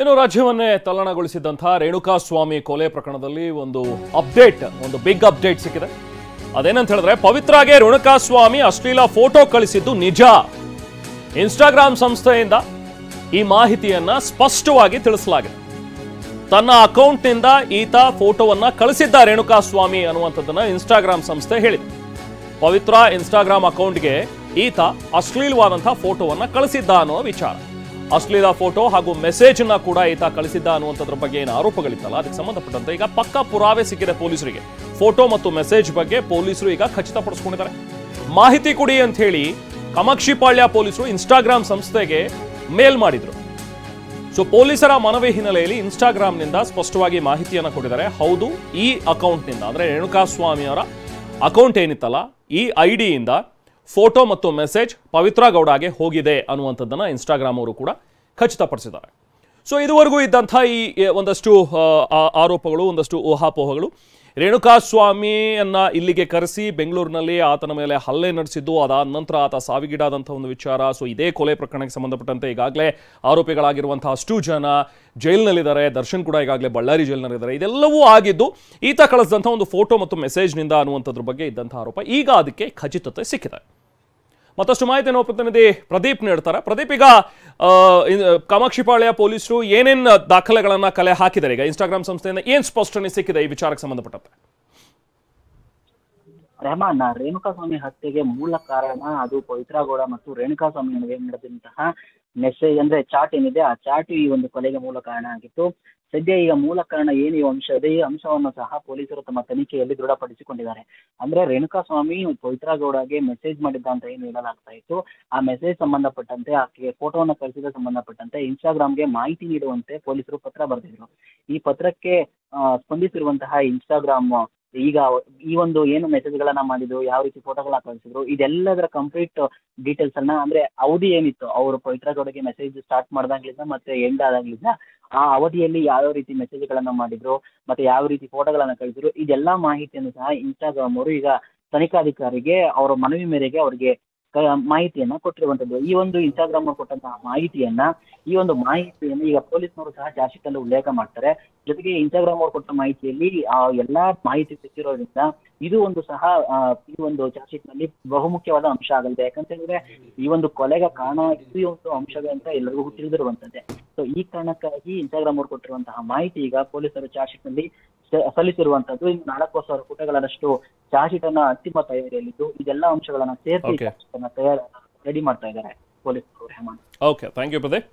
ಇನ್ನು ರಾಜ್ಯವನ್ನೇ ತಲ್ಲಣಗೊಳಿಸಿದಂತಹ ರೇಣುಕಾಸ್ವಾಮಿ ಕೊಲೆ ಪ್ರಕರಣದಲ್ಲಿ ಒಂದು ಬಿಗ್ ಅಪ್ಡೇಟ್ ಸಿಕ್ಕಿದೆ. ಅದೇನಂತ ಹೇಳಿದ್ರೆ, ಪವಿತ್ರಾಗೆ ರೇಣುಕಾಸ್ವಾಮಿ ಅಶ್ಲೀಲ ಫೋಟೋ ಕಳಿಸಿದ್ದು ನಿಜ. ಇನ್ಸ್ಟಾಗ್ರಾಮ್ ಸಂಸ್ಥೆಯಿಂದ ಈ ಮಾಹಿತಿಯನ್ನ ಸ್ಪಷ್ಟವಾಗಿ ತಿಳಿಸಲಾಗಿದೆ. ತನ್ನ ಅಕೌಂಟ್ನಿಂದ ಈತ ಫೋಟೋವನ್ನ ಕಳಿಸಿದ್ದ ರೇಣುಕಾಸ್ವಾಮಿ ಅನ್ನುವಂಥದ್ದನ್ನ ಇನ್ಸ್ಟಾಗ್ರಾಮ್ ಸಂಸ್ಥೆ ಹೇಳಿದೆ. ಪವಿತ್ರ ಇನ್ಸ್ಟಾಗ್ರಾಮ್ ಅಕೌಂಟ್ಗೆ ಈತ ಅಶ್ಲೀಲವಾದಂತಹ ಫೋಟೋವನ್ನ ಕಳಿಸಿದ್ದ ಅನ್ನೋ ವಿಚಾರ. ಅಶ್ಲೀಲ ಫೋಟೋ ಹಾಗೂ ಮೆಸೇಜ್ ಅನ್ನ ಕೂಡ ಈತ ಕಳಿಸಿದ್ದ ಅನ್ನುವಂಥದ್ರ ಬಗ್ಗೆ ಏನು ಆರೋಪಗಳಿತ್ತಲ್ಲ, ಅದಕ್ಕೆ ಸಂಬಂಧಪಟ್ಟಂತೆ ಈಗ ಪಕ್ಕಾ ಪುರಾವೆ ಸಿಕ್ಕಿದೆ ಪೊಲೀಸರಿಗೆ. ಫೋಟೋ ಮತ್ತು ಮೆಸೇಜ್ ಬಗ್ಗೆ ಪೊಲೀಸರು ಈಗ ಖಚಿತಪಡಿಸಿಕೊಂಡಿದ್ದಾರೆ. ಮಾಹಿತಿ ಕೊಡಿ ಅಂತ ಹೇಳಿ ಕಾಮಾಕ್ಷಿಪಾಳ್ಯ ಪೊಲೀಸರು ಇನ್ಸ್ಟಾಗ್ರಾಮ್ ಸಂಸ್ಥೆಗೆ ಮೇಲ್ ಮಾಡಿದ್ರು. ಸೊ ಪೊಲೀಸರ ಮನವಿ ಹಿನ್ನೆಲೆಯಲ್ಲಿ ಇನ್ಸ್ಟಾಗ್ರಾಮ್ನಿಂದ ಸ್ಪಷ್ಟವಾಗಿ ಮಾಹಿತಿಯನ್ನು ಕೊಟ್ಟಿದ್ದಾರೆ. ಹೌದು, ಈ ಅಕೌಂಟ್ನಿಂದ ಅಂದ್ರೆ ರೇಣುಕಾಸ್ವಾಮಿ ಅವರ ಅಕೌಂಟ್ ಏನಿತ್ತಲ್ಲ, ಈ ಐಡಿಯಿಂದ ಫೋಟೋ ಮತ್ತು ಮೆಸೇಜ್ ಪವಿತ್ರ ಗೌಡಗೆ ಹೋಗಿದೆ ಅನ್ನುವಂಥದ್ದನ್ನು ಇನ್ಸ್ಟಾಗ್ರಾಮ್ ಅವರು ಕೂಡ ಖಚಿತಪಡಿಸಿದ್ದಾರೆ. ಸೊ ಇದುವರೆಗೂ ಇದ್ದಂಥ ಈ ಒಂದಷ್ಟು ಆರೋಪಗಳು, ಒಂದಷ್ಟು ಊಹಾಪೋಹಗಳು, ರೇಣುಕಾಸ್ವಾಮಿಯನ್ನ ಇಲ್ಲಿಗೆ ಕರೆಸಿ ಬೆಂಗಳೂರಿನಲ್ಲಿ ಆತನ ಮೇಲೆ ಹಲ್ಲೆ ನಡೆಸಿದ್ದು, ಅದಾದ ನಂತರ ಆತ ಸಾವಿಗೀಡಾದಂಥ ಒಂದು ವಿಚಾರ. ಸೊ ಇದೇ ಕೊಲೆ ಪ್ರಕರಣಕ್ಕೆ ಸಂಬಂಧಪಟ್ಟಂತೆ ಈಗಾಗಲೇ ಆರೋಪಿಗಳಾಗಿರುವಂತಹ ಅಷ್ಟು ಜನ ಜೈಲಿನಲ್ಲಿದ್ದಾರೆ. ದರ್ಶನ್ ಕೂಡ ಈಗಾಗಲೇ ಬಳ್ಳಾರಿ ಜೈಲಿನಲ್ಲಿದ್ದಾರೆ. ಇದೆಲ್ಲವೂ ಆಗಿದ್ದು ಈತ ಕಳಿಸಿದಂಥ ಒಂದು ಫೋಟೋ ಮತ್ತು ಮೆಸೇಜ್ನಿಂದ ಅನ್ನುವಂಥದ್ರ ಬಗ್ಗೆ ಇದ್ದಂಥ ಆರೋಪ. ಈಗ ಅದಕ್ಕೆ ಖಚಿತತೆ ಸಿಕ್ಕಿದೆ. ಮತ್ತಷ್ಟು ಮಾಹಿತಿ ನಾವು ಪ್ರತಿನಿಧಿ ಪ್ರದೀಪ್ ನೀಡ್ತಾರೆ. ಪ್ರದೀಪ್, ಈಗ ಕಾಮಾಕ್ಷಿಪಾಳ್ಯ ಪೊಲೀಸರು ಏನೇನು ದಾಖಲೆಗಳನ್ನ ಕಲೆ ಹಾಕಿದ್ದಾರೆ? ಈಗ ಇನ್ಸ್ಟಾಗ್ರಾಮ್ ಸಂಸ್ಥೆಯಿಂದ ಏನ್ ಸ್ಪಷ್ಟನೆ ಸಿಕ್ಕಿದೆ ಈ ವಿಚಾರಕ್ಕೆ ಸಂಬಂಧಪಟ್ಟಂತೆ? ರೆಹಮಾನ್, ರೇಣುಕಾಸ್ವಾಮಿ ಹತ್ಯೆಗೆ ಮೂಲ ಕಾರಣ ಅದು ಪವಿತ್ರ ಗೌಡ ಮತ್ತು ರೇಣುಕಾಸ್ವಾಮಿ ನಡುವೆ ನಡೆದಂತಹ ಮೆಸೇಜ್ ಅಂದ್ರೆ ಚಾಟ್ ಏನಿದೆ, ಆ ಚಾಟ್ ಈ ಒಂದು ಕೊಲೆಗೆ ಮೂಲ ಕಾರಣ ಆಗಿತ್ತು. ಸದ್ಯ ಈಗ ಮೂಲ ಕಾರಣ ಏನು ಈ ಅಂಶ ಇದೆ, ಈ ಅಂಶವನ್ನು ಸಹ ಪೊಲೀಸರು ತಮ್ಮ ತನಿಖೆಯಲ್ಲಿ ದೃಢಪಡಿಸಿಕೊಂಡಿದ್ದಾರೆ. ಅಂದ್ರೆ ರೇಣುಕಾಸ್ವಾಮಿ ಪವಿತ್ರ ಗೌಡಗೆ ಮೆಸೇಜ್ ಮಾಡಿದ್ದ ಅಂತ ಏನು ಹೇಳಲಾಗ್ತಾ ಇತ್ತು, ಆ ಮೆಸೇಜ್ ಸಂಬಂಧಪಟ್ಟಂತೆ, ಆಕೆಗೆ ಫೋಟೋವನ್ನು ಕಳಿಸಿದ ಸಂಬಂಧಪಟ್ಟಂತೆ ಇನ್ಸ್ಟಾಗ್ರಾಮ್ಗೆ ಮಾಹಿತಿ ನೀಡುವಂತೆ ಪೊಲೀಸರು ಪತ್ರ ಬರೆದಿದ್ರು. ಈ ಪತ್ರಕ್ಕೆ ಸ್ಪಂದಿಸಿರುವಂತಹ ಇನ್ಸ್ಟಾಗ್ರಾಮ್ ಈಗ ಈ ಒಂದು ಏನು ಮೆಸೇಜ್ ಗಳನ್ನ ಮಾಡಿದ್ರು, ಯಾವ ರೀತಿ ಫೋಟೋಗಳನ್ನ ಕಳಿಸಿದ್ರು, ಇದೆಲ್ಲದರ ಕಂಪ್ಲೀಟ್ ಡೀಟೇಲ್ಸ್ ಅನ್ನ, ಅಂದ್ರೆ ಅವಧಿ ಏನಿತ್ತು ಅವರು ಪವಿತ್ರ ಗೌಡಗೆ ಮೆಸೇಜ್ ಸ್ಟಾರ್ಟ್ ಮಾಡ್ದಾಗ್ಲಿಂದ ಮತ್ತೆ ಎಂಡ್ ಆದಾಗ್ಲಿಂದ ಆ ಅವಧಿಯಲ್ಲಿ ಯಾವ್ಯಾವ ರೀತಿ ಮೆಸೇಜ್ ಗಳನ್ನ ಮಾಡಿದ್ರು, ಮತ್ತೆ ಯಾವ ರೀತಿ ಫೋಟೋಗಳನ್ನ ಕಳಿಸಿದ್ರು, ಇದೆಲ್ಲಾ ಮಾಹಿತಿಯನ್ನು ಸಹ ಇನ್ಸ್ಟಾಗ್ರಾಮ್ ಅವರು ಈಗ ತನಿಖಾಧಿಕಾರಿಗೆ ಅವರ ಮನವಿ ಮೇರೆಗೆ ಅವರಿಗೆ ಮಾಹಿತಿಯನ್ನ ಕೊಟ್ಟಿರುವಂತದ್ದು. ಈ ಒಂದು ಇನ್ಸ್ಟಾಗ್ರಾಮ್ ಕೊಟ್ಟಂತಹ ಮಾಹಿತಿಯನ್ನ ಈಗ ಪೊಲೀಸ್ನವರು ಸಹ ಚಾರ್ಜ್ ಶೀಟ್ ಅಲ್ಲಿ ಉಲ್ಲೇಖ ಮಾಡ್ತಾರೆ. ಜೊತೆಗೆ ಇನ್ಸ್ಟಾಗ್ರಾಮ್ ಅವರು ಕೊಟ್ಟ ಮಾಹಿತಿಯಲ್ಲಿ ಎಲ್ಲಾ ಮಾಹಿತಿ ಸಿಕ್ಕಿರೋದ್ರಿಂದ ಇದು ಒಂದು ಸಹ ಈ ಒಂದು ಚಾರ್ಜ್ ಶೀಟ್ ನಲ್ಲಿ ಬಹುಮುಖ್ಯವಾದ ಅಂಶ ಆಗಲಿದೆ. ಯಾಕಂತ ಹೇಳಿದ್ರೆ ಈ ಒಂದು ಕೊಲೆಗೆ ಕಾರಣ ಈ ಒಂದು ಅಂಶವೇ ಅಂತ ಎಲ್ಲರಿಗೂ ತಿಳಿದಿರುವಂತದ್ದೇ. ಸೊ ಈ ಕಾರಣಕ್ಕಾಗಿ ಇನ್ಸ್ಟಾಗ್ರಾಮ್ ಅವರು ಕೊಟ್ಟಿರುವಂತಹ ಮಾಹಿತಿ ಈಗ ಪೊಲೀಸರು ಚಾರ್ಜ್ ಶೀಟ್ ನಲ್ಲಿ ಸಲ್ಲಿಸಿರುವಂತದ್ದು. ಇನ್ನು 4,000 ಪುಟಗಳಷ್ಟು ಚಾರ್ಜ್ ಶೀಟ್ ಅನ್ನ ಅಂತಿಮ ತಯಾರಿಯಲ್ಲಿದ್ದು ಇದೆಲ್ಲ ಅಂಶಗಳನ್ನ ಸೇರಿಸಿ ರೆಡಿ ಮಾಡ್ತಾ ಇದ್ದಾರೆ ಪೊಲೀಸರು. Rehman, okay, thank you Pradeep.